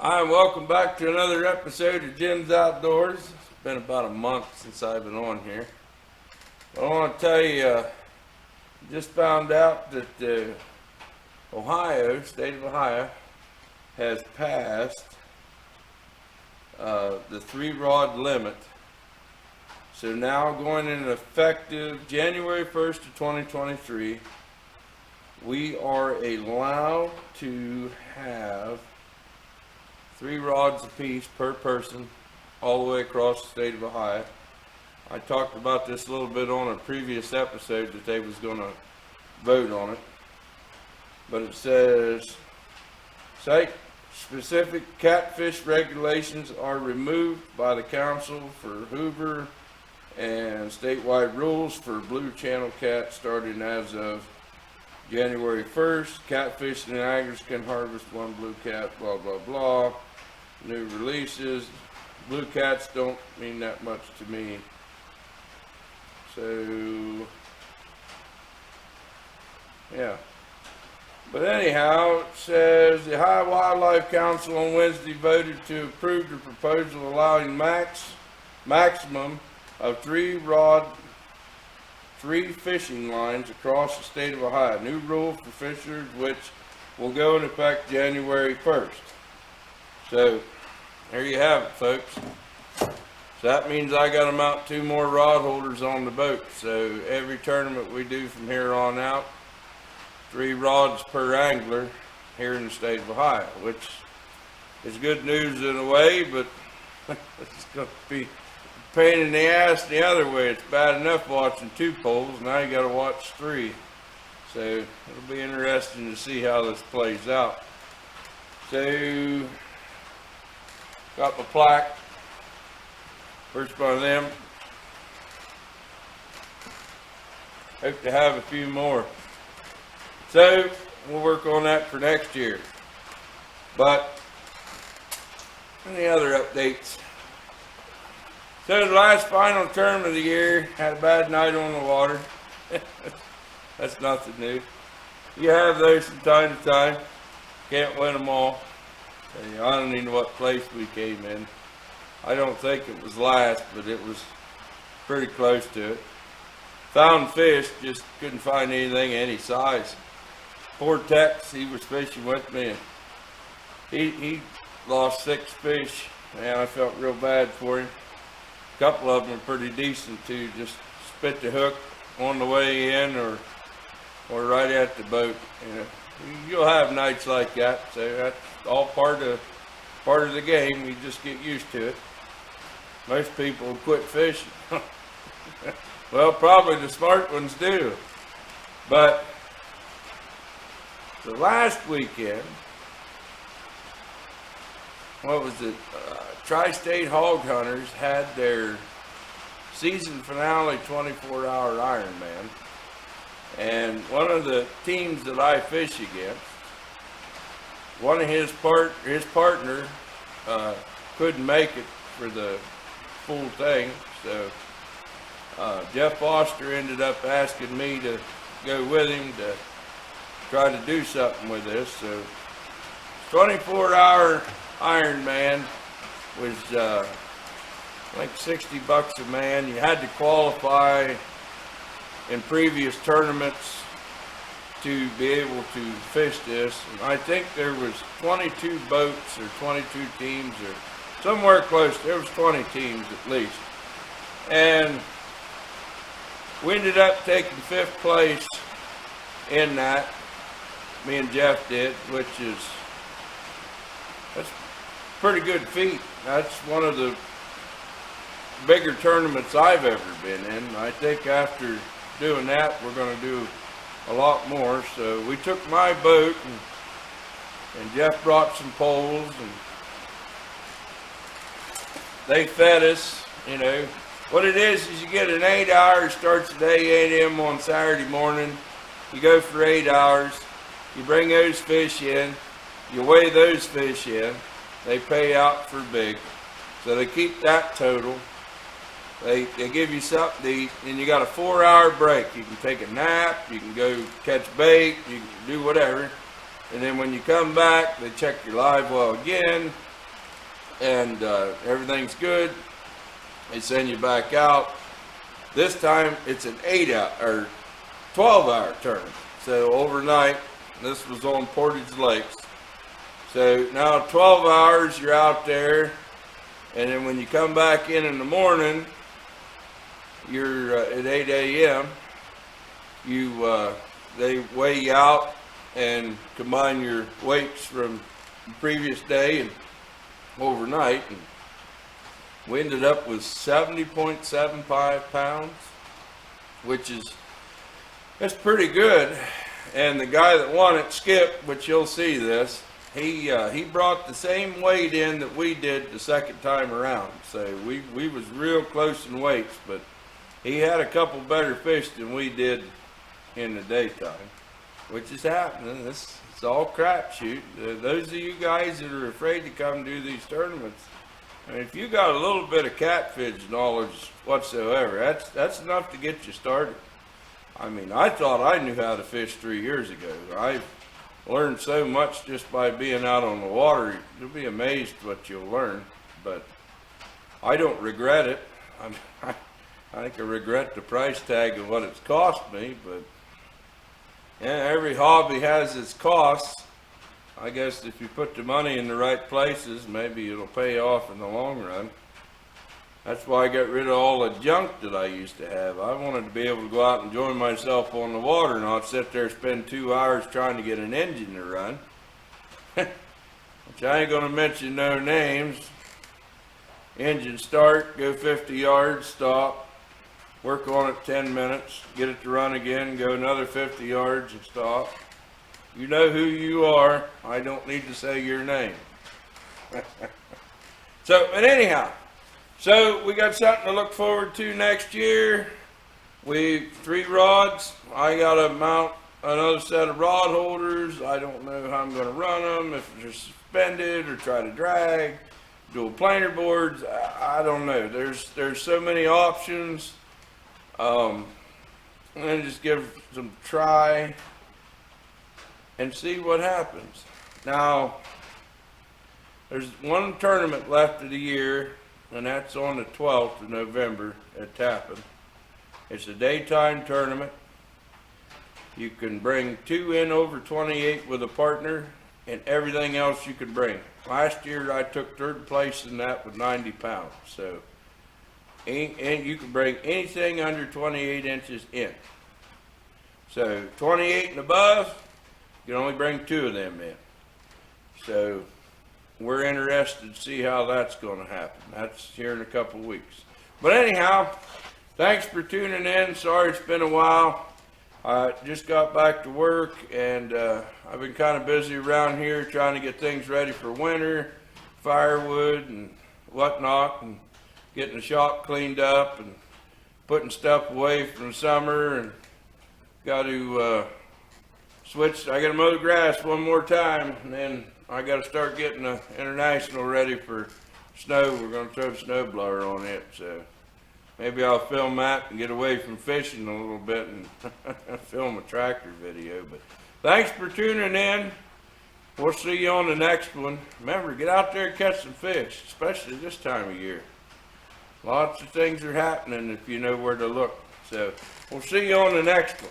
Hi, and welcome back to another episode of Jim's Outdoors. It's been about a month since I've been on here. But I want to tell you, just found out that the state of Ohio, has passed the 3-rod limit. So now going into effective January 1st of 2023, we are allowed to have 3 rods apiece per person all the way across the state of Ohio. I talked about this a little bit on a previous episode that they was going to vote on it. But it says, site-specific catfish regulations are removed by the Council for Hoover and statewide rules for blue channel cat starting as of January 1st. Catfish and anglers can harvest 1 blue cat, blah, blah, blah. New releases. Blue cats don't mean that much to me. So, yeah. But anyhow, it says the Ohio Wildlife Council on Wednesday voted to approve the proposal allowing maximum of 3-rod, 3 fishing lines across the state of Ohio. New rule for fishers, which will go into effect January 1st. So, there you have it, folks. So that means I got to mount 2 more rod holders on the boat. So every tournament we do from here on out, 3 rods per angler here in the state of Ohio, which is good news in a way, but it's going to be a pain in the ass the other way. It's bad enough watching 2 poles, now you got to watch 3. So it'll be interesting to see how this plays out. So, got my plaque. First one of them. Hope to have a few more. So, we'll work on that for next year. But, any other updates? So, the last final term of the year, had a bad night on the water. That's nothing new. You have those from time to time. Can't win them all. I don't even know what place we came in. I don't think it was last, but it was pretty close to it. Found fish, just couldn't find anything any size. Poor Tex, he was fishing with me, and he lost 6 fish. Man, I felt real bad for him. A couple of them were pretty decent too. Just spit the hook on the way in or right at the boat. You know, you'll have nights like that. So that's all part of the game. You just get used to it. Most people will quit fishing. Well, probably the smart ones do. But the last weekend, what was it? Tri-State Hog Hunters had their season finale 24-hour Ironman. And one of the teams that I fish against, one of his partner couldn't make it for the full thing, so Jeff Foster ended up asking me to go with him to try to do something with this. So 24-hour Ironman was like $60 a man. You had to qualify in previous tournaments to be able to fish this. And I think there was 22 boats or 22 teams or somewhere close. There was 20 teams at least. And we ended up taking 5th place in that. Me and Jeff did, that's a pretty good feat. That's one of the bigger tournaments I've ever been in. I think after doing that, we're going to do a lot more. So we took my boat, and Jeff brought some poles, and they fed us. You know what it is you get an 8 hours, starts at 8 a.m. on Saturday morning. You go for 8 hours, you bring those fish in, you weigh those fish in, they pay out for big, so they keep that total. They give you something to eat, and you got a 4-hour break. You can take a nap, you can go catch bait, you can do whatever. And then when you come back, they check your live well again, and everything's good. They send you back out. This time it's an 8-hour or 12-hour tournament. So overnight, this was on Portage Lakes. So now 12 hours you're out there, and then when you come back in the morning, you're at 8 a.m. They weigh you out and combine your weights from the previous day and overnight, and we ended up with 70.75 pounds, that's pretty good. And the guy that won it, Skip, which you'll see this, he brought the same weight in that we did the second time around. So we was real close in weights, but he had a couple better fish than we did in the daytime, which is happening. It's all crapshoot. Those of you guys that are afraid to come do these tournaments, I mean, if you got a little bit of catfish knowledge whatsoever, that's enough to get you started. I mean, I thought I knew how to fish 3 years ago. I've learned so much just by being out on the water. You'll be amazed what you'll learn, but I don't regret it. I think I regret the price tag of what it's cost me, but yeah, every hobby has its costs. I guess if you put the money in the right places, maybe it'll pay off in the long run. That's why I got rid of all the junk that I used to have. I wanted to be able to go out and enjoy myself on the water, and not sit there and spend 2 hours trying to get an engine to run. Which I ain't gonna mention no names. Engine start, go 50 yards, stop, work on it 10 minutes, get it to run again, go another 50 yards and stop. You know who you are. I don't need to say your name. But anyhow, so we got something to look forward to next year. 3 rods. I got to mount another set of rod holders. I don't know how I'm going to run them, if they're suspended or try to drag, dual planer boards. I don't know. There's so many options. I'm going to just give some try and see what happens. Now, there's one tournament left of the year, and that's on the 12th of November at Tappan. It's a daytime tournament. You can bring 2 in over 28 with a partner, and everything else you could bring. Last year I took 3rd place in that with 90 pounds. So, and you can bring anything under 28 inches in. So 28 and above, you can only bring 2 of them in. So we're interested to see how that's going to happen. That's here in a couple of weeks. But anyhow, thanks for tuning in. Sorry it's been a while. I just got back to work, and I've been kind of busy around here trying to get things ready for winter, firewood and whatnot, and getting the shop cleaned up and putting stuff away from the summer, and got to switch. I got to mow the grass one more time, and then I got to start getting the International ready for snow. We're going to throw a snow blower on it, so maybe I'll film that and get away from fishing a little bit and film a tractor video. But thanks for tuning in. We'll see you on the next one. Remember, get out there and catch some fish, especially this time of year. Lots of things are happening if you know where to look. So we'll see you on the next one.